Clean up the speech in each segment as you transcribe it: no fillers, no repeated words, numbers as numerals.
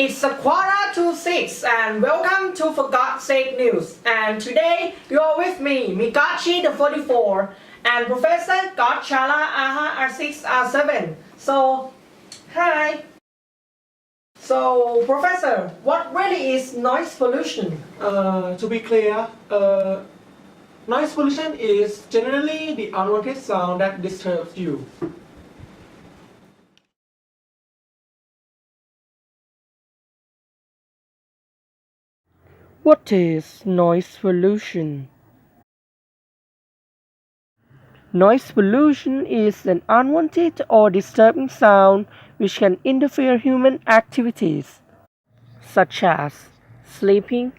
It's a 5:45 and welcome to For God's Sake News. And today you're with me, Mikachi the 44 and Professor Godchala Aha R6 R7. So, hi. So, Professor, what really is noise pollution? To be clear, noise pollution is generally the unwanted sound that disturbs you. What is noise pollution? Noise pollution is an unwanted or disturbing sound which can interfere human activities, such as sleeping,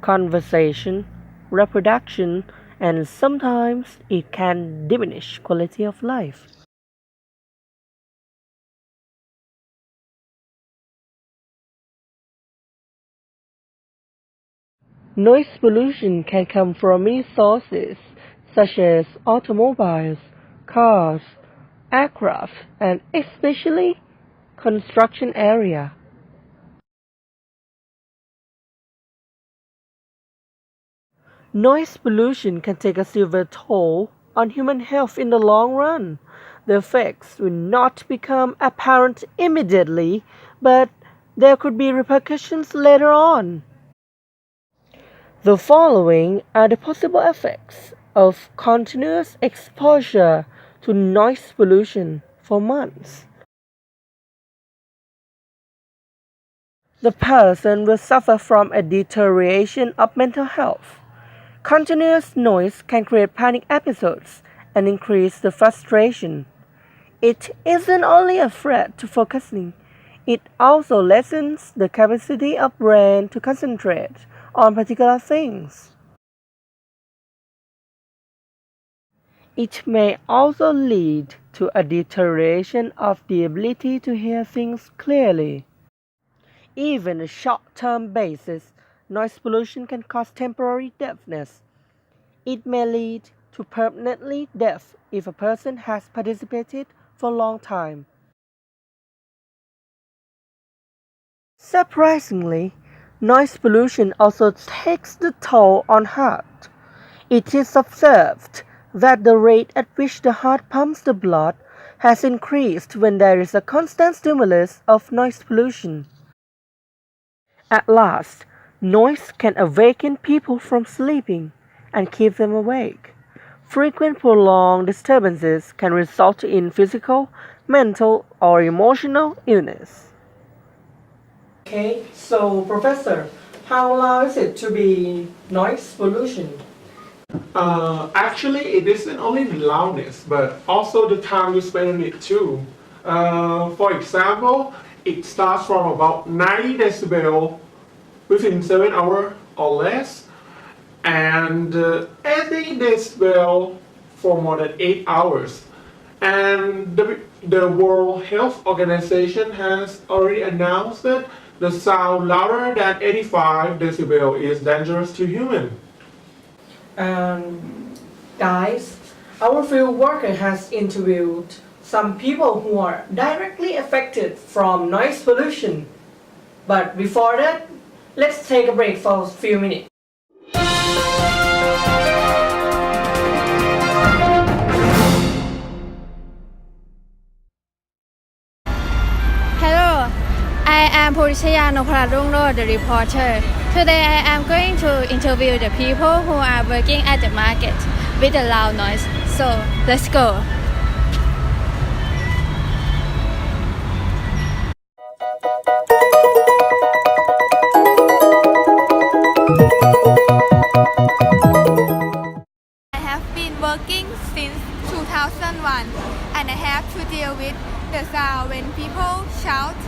conversation, reproduction, and sometimes it can diminish quality of life. Noise pollution can come from many sources, such as automobiles, cars, aircraft, and especially construction area. Noise pollution can take a severe toll on human health in the long run. The effects will not become apparent immediately, but there could be repercussions later on. The following are the possible effects of continuous exposure to noise pollution for months. The person will suffer from a deterioration of mental health. Continuous noise can create panic episodes and increase the frustration. It isn't only a threat to focusing, it also lessens the capacity of brain to concentrate on particular things. It may also lead to a deterioration of the ability to hear things clearly. Even on a short-term basis, noise pollution can cause temporary deafness. It may lead to permanently deaf if a person has participated for a long time. Surprisingly, noise pollution also takes the toll on heart. It is observed that the rate at which the heart pumps the blood has increased when there is a constant stimulus of noise pollution. At last, noise can awaken people from sleeping and keep them awake. Frequent prolonged disturbances can result in physical, mental, or emotional illness. Okay, so Professor, how loud is it to be noise pollution? Actually, it isn't only the loudness, but also the time you spend on it too. For example, it starts from about 90 decibel within 7 hours or less, and 80 decibel for more than 8 hours. And the World Health Organization has already announced that the sound louder than 85 decibel is dangerous to humans. Guys, our field worker has interviewed some people who are directly affected from noise pollution. But before that, let's take a break for a few minutes. Hello, I am Purishaya Noparadungro, the reporter. Today I am going to interview the people who are working at the market with the loud noise. So let's go. I have been working since 2001 and I have to deal with the sound when people shout,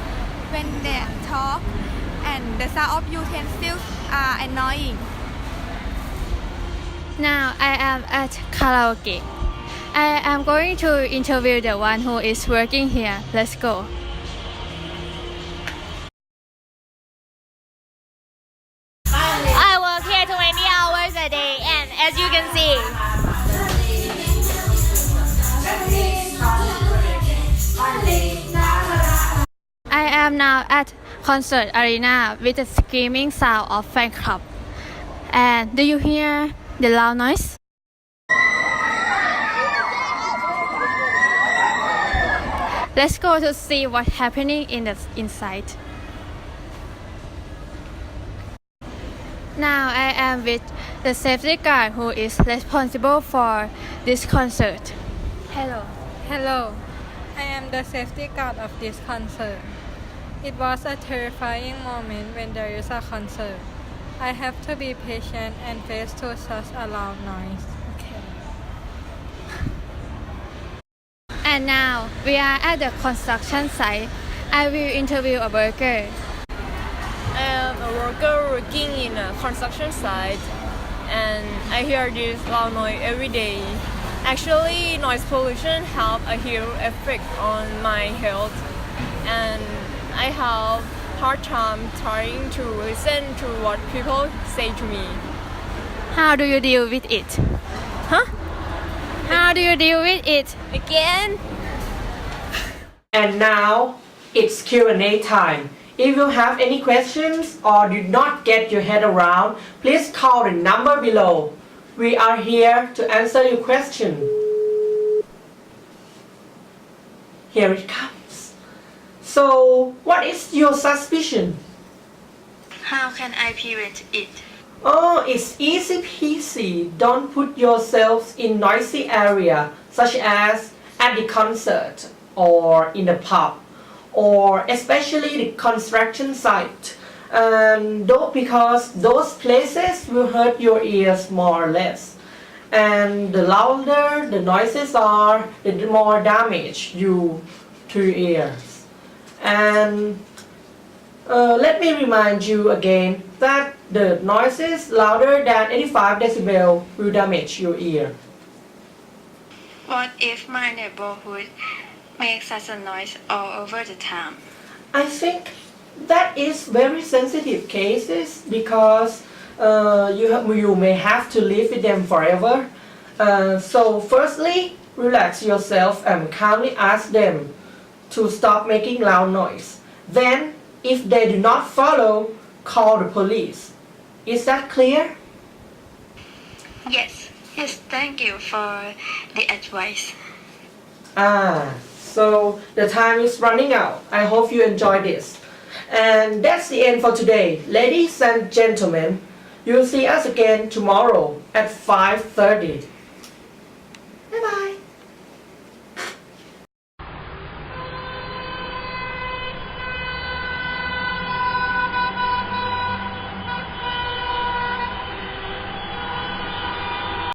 when they talk, and the sound of utensils are annoying. Now I am at karaoke. I am going to interview the one who is working here. Let's go. I work here 20 hours a day, and as you can see, I am now at concert arena with the screaming sound of fan club. And do you hear the loud noise? Let's go to see what's happening in the inside. Now I am with the safety guard who is responsible for this concert. Hello. Hello, I am the safety guard of this concert. It was a terrifying moment when there is a concert. I have to be patient and face to such a loud noise. And now we are at the construction site. I will interview a worker. I am a worker working in a construction site and I hear this loud noise every day. Actually, noise pollution have a huge effect on my health and I have hard time trying to listen to what people say to me. How do you deal with it? Huh? How do you deal with it? Again? And now it's Q&A time. If you have any questions or did not get your head around, please call the number below. We are here to answer your question. Here it comes. So, what is your suspicion? How can I prevent it? Oh, it's easy peasy. Don't put yourselves in noisy area such as at the concert or in the pub or especially the construction site. And because those places will hurt your ears more or less. And the louder the noises are, the more damage you to your ears. And let me remind you again that the noises louder than 85 decibel will damage your ear. What if my neighborhood makes such a noise all over the town? I think that is very sensitive cases because you may have to live with them forever. So firstly, relax yourself and calmly ask them to stop making loud noise. Then, if they do not follow, call the police. Is that clear? Yes, thank you for the advice. So the time is running out. I hope you enjoyed this. And that's the end for today. Ladies and gentlemen, you'll see us again tomorrow at 5:30.